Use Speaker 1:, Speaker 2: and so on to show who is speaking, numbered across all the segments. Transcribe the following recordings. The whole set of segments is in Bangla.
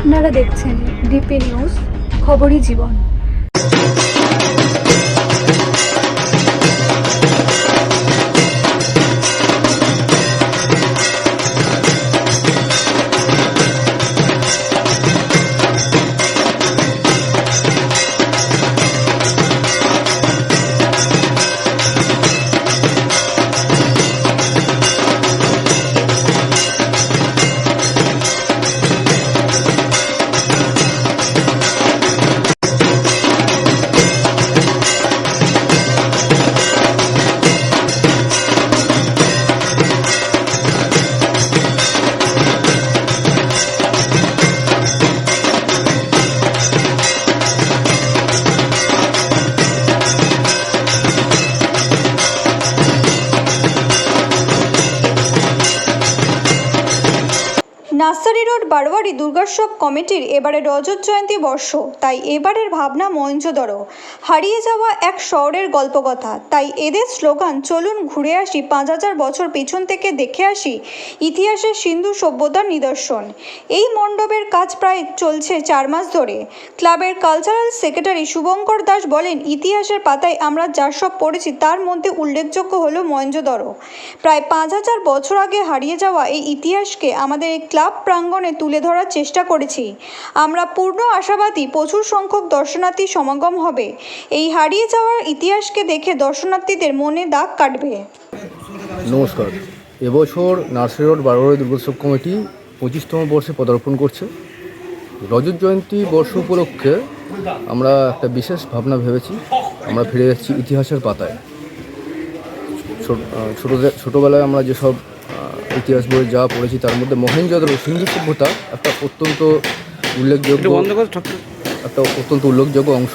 Speaker 1: আপনারা দেখছেন ডিপি নিউজ, খবরই জীবন।
Speaker 2: নার্সারি রোড বারোয়ারি দুর্গোৎসব কমিটির এবারে রজত জয়ন্তী বর্ষ, তাই এবারের ভাবনা মহেঞ্জোদড়ো, হারিয়ে যাওয়া এক শহরের গল্পকথা। তাই এদের স্লোগান, চলুন ঘুরে আসি 5000 বছর পিছন থেকে দেখে আসি ইতিহাসের সিন্ধু সভ্যতার নিদর্শন। এই মণ্ডপের কাজ প্রায় চলছে 4 মাস ধরে। ক্লাবের কালচারাল সেক্রেটারি শুভঙ্কর দাস বলেন, ইতিহাসের পাতায় আমরা যা সব পড়েছি তার মধ্যে উল্লেখযোগ্য হলো মহেঞ্জোদড়ো। প্রায় 5000 বছর আগে হারিয়ে যাওয়া এই ইতিহাসকে আমাদের এই ক্লাব প্রাঙ্গণে তুলে ধরার চেষ্টা করেছি। আমরা পূর্ণ আশাবাদী প্রচুর সংখ্যক দর্শনার্থী সমাগম হবে। এই হারিয়ে যাওয়ার ইতিহাসকে দেখে দর্শনার্থীদের মনে দাগ কাটবে।
Speaker 3: নমস্কার। এবছর নার্সারি রোড বারোয়ারি দুর্গোৎসব কমিটি 25তম বর্ষে পদার্পণ করছে। রজত জয়ন্তী বর্ষ উপলক্ষে আমরা একটা বিশেষ ভাবনা ভেবেছি। আমরা ফিরে যাচ্ছি ইতিহাসের পাতায়। ছোটোবেলায় আমরা যেসব ইতিহাস বই যা পড়েছি তার মধ্যে মহেঞ্জোদড়ো সিন্ধু সভ্যতা একটা অত্যন্ত উল্লেখযোগ্য অংশ।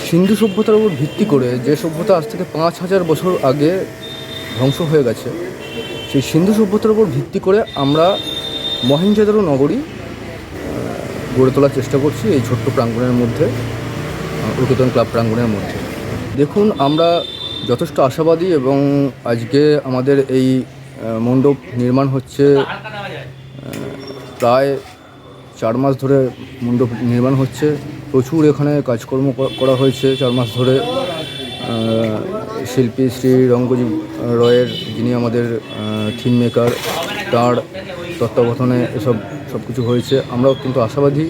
Speaker 3: সিন্ধু সভ্যতার উপর ভিত্তি করে যে সভ্যতা আজ থেকে 5000 বছর আগে ধ্বংস হয়ে গেছে, সেই সিন্ধু সভ্যতার উপর ভিত্তি করে আমরা মহেঞ্জোদড়ো নগরী গড়ে তোলার চেষ্টা করছি এই ছোট্ট প্রাঙ্গণের মধ্যে, উর্কেতন ক্লাব প্রাঙ্গণের মধ্যে। দেখুন, আমরা যথেষ্ট আশাবাদী এবং আজকে আমাদের এই মণ্ডপ নির্মাণ হচ্ছে, প্রায় 4 মাস ধরে মণ্ডপ নির্মাণ হচ্ছে। প্রচুর এখানে কাজকর্ম করা হয়েছে 4 মাস ধরে। শিল্পী শ্রী রঙ্গজিৎ রয়ের, যিনি আমাদের থিম মেকার, তার তত্ত্বাবধানে সব কিছু হয়েছে। আমরা অত্যন্ত আশাবাদী।